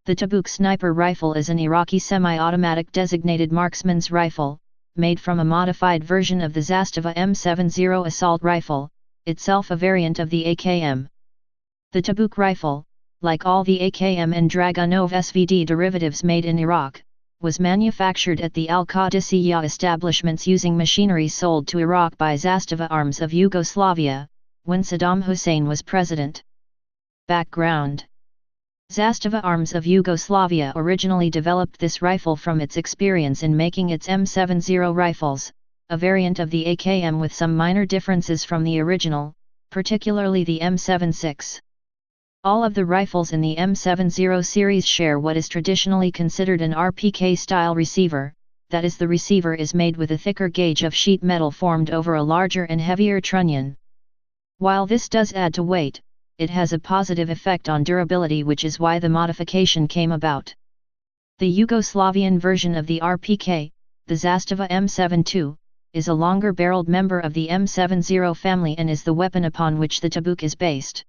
The Tabuk sniper rifle is an Iraqi semi-automatic designated marksman's rifle, made from a modified version of the Zastava M70 assault rifle, itself a variant of the AKM. The Tabuk rifle, like all the AKM and Dragunov SVD derivatives made in Iraq, was manufactured at the Al-Qadisiyah establishments using machinery sold to Iraq by Zastava Arms of Yugoslavia, when Saddam Hussein was president. Background: Zastava Arms of Yugoslavia originally developed this rifle from its experience in making its M70 rifles, a variant of the AKM with some minor differences from the original, particularly the M76. All of the rifles in the M70 series share what is traditionally considered an RPK-style receiver, that is, the receiver is made with a thicker gauge of sheet metal formed over a larger and heavier trunnion. While this does add to weight, it has a positive effect on durability, which is why the modification came about. The Yugoslavian version of the RPK, the Zastava M72, is a longer-barreled member of the M70 family and is the weapon upon which the Tabuk is based.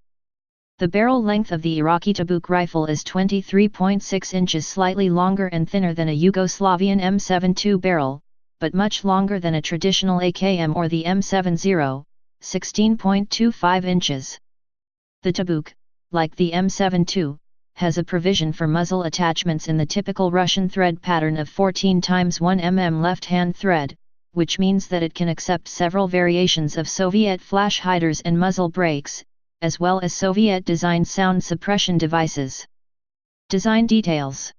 The barrel length of the Iraqi Tabuk rifle is 23.6 inches, slightly longer and thinner than a Yugoslavian M72 barrel, but much longer than a traditional AKM or the M70, 16.25 inches. The Tabuk, like the M72, has a provision for muzzle attachments in the typical Russian thread pattern of 14 x 1 mm left-hand thread, which means that it can accept several variations of Soviet flash hiders and muzzle brakes, as well as Soviet-designed sound suppression devices. Design details: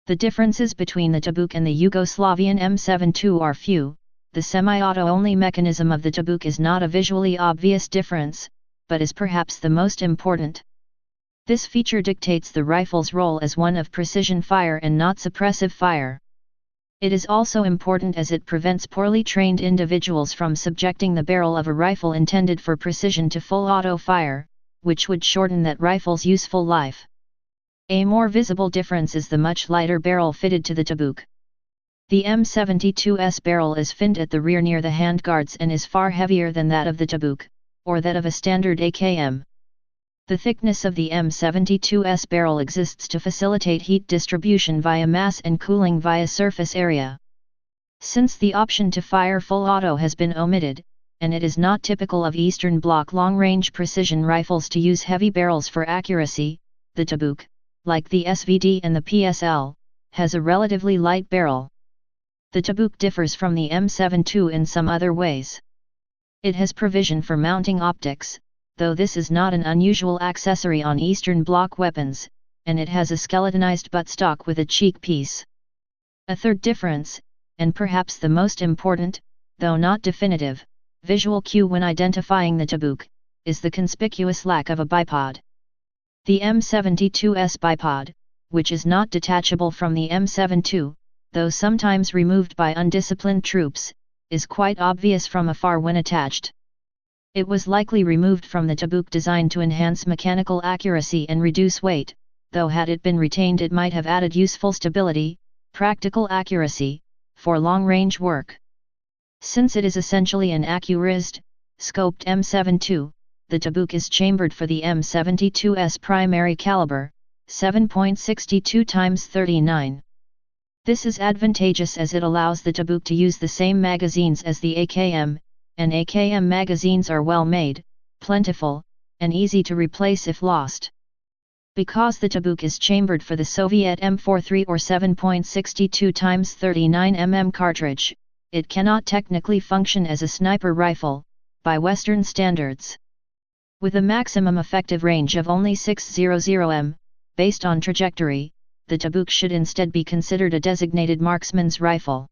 the differences between the Tabuk and the Yugoslavian M72 are few. The semi-auto-only mechanism of the Tabuk is not a visually obvious difference, but is perhaps the most important. This feature dictates the rifle's role as one of precision fire and not suppressive fire. It is also important as it prevents poorly trained individuals from subjecting the barrel of a rifle intended for precision to full auto fire, which would shorten that rifle's useful life. A more visible difference is the much lighter barrel fitted to the Tabuk. The M72's barrel is finned at the rear near the handguards and is far heavier than that of the Tabuk, or that of a standard AKM. The thickness of the M72's barrel exists to facilitate heat distribution via mass and cooling via surface area. Since the option to fire full auto has been omitted, and it is not typical of Eastern Bloc long-range precision rifles to use heavy barrels for accuracy, the Tabuk, like the SVD and the PSL, has a relatively light barrel. The Tabuk differs from the M72 in some other ways. It has provision for mounting optics, though this is not an unusual accessory on Eastern Bloc weapons, and it has a skeletonized buttstock with a cheek piece. A third difference, and perhaps the most important, though not definitive, visual cue when identifying the Tabuk, is the conspicuous lack of a bipod. The M72's bipod, which is not detachable from the M72, though sometimes removed by undisciplined troops, is quite obvious from afar when attached. It was likely removed from the Tabuk designed to enhance mechanical accuracy and reduce weight, though had it been retained it might have added useful stability, practical accuracy, for long-range work. Since it is essentially an accurized, scoped M72, the Tabuk is chambered for the M72's primary caliber, 7.62 x 39. This is advantageous as it allows the Tabuk to use the same magazines as the AKM, and AKM magazines are well made, plentiful, and easy to replace if lost. Because the Tabuk is chambered for the Soviet M43 or 7.62 x 39 mm cartridge, it cannot technically function as a sniper rifle, by Western standards. With a maximum effective range of only 600 m, based on trajectory, the Tabuk should instead be considered a designated marksman's rifle.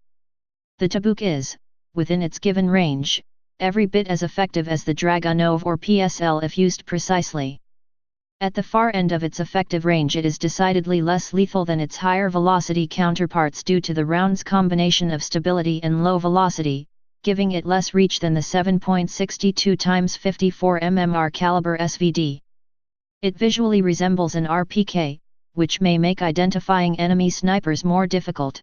The Tabuk is, within its given range, every bit as effective as the Dragunov or PSL if used precisely. At the far end of its effective range it is decidedly less lethal than its higher velocity counterparts due to the round's combination of stability and low velocity, giving it less reach than the 7.62 x 54 mmR caliber SVD. It visually resembles an RPK, which may make identifying enemy snipers more difficult.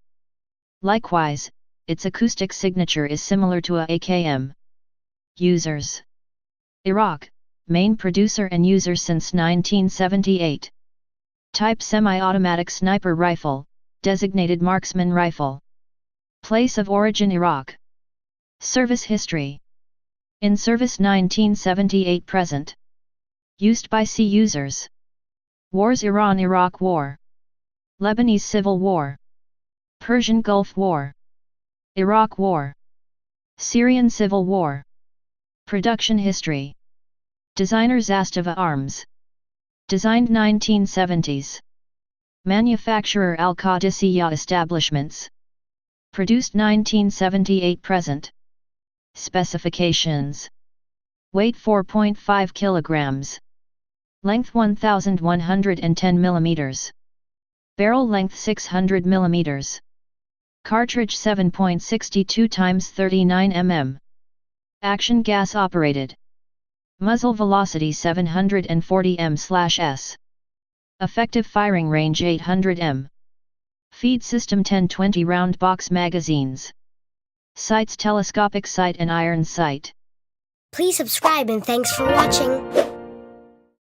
Likewise, its acoustic signature is similar to a AKM. Users: Iraq, main producer and user since 1978. Type semi-automatic sniper rifle, designated marksman rifle. Place of origin Iraq. Service history. In service 1978 present. Used by C users. Wars: Iran-Iraq War, Lebanese Civil War, Persian Gulf War, Iraq War, Syrian Civil War. Production history. Designer Zastava Arms. Designed 1970s. Manufacturer Al-Qadisiyah Establishments. Produced 1978 present. Specifications. Weight 4.5 kilograms. Length 1110 millimeters. Barrel length 600 millimeters. Cartridge 7.62 x 39 mm. Action gas operated. Muzzle velocity 740 m/s. Effective firing range 800 m. Feed system 10-20 round box magazines. Sights: telescopic sight and iron sight. Please subscribe and thanks for watching.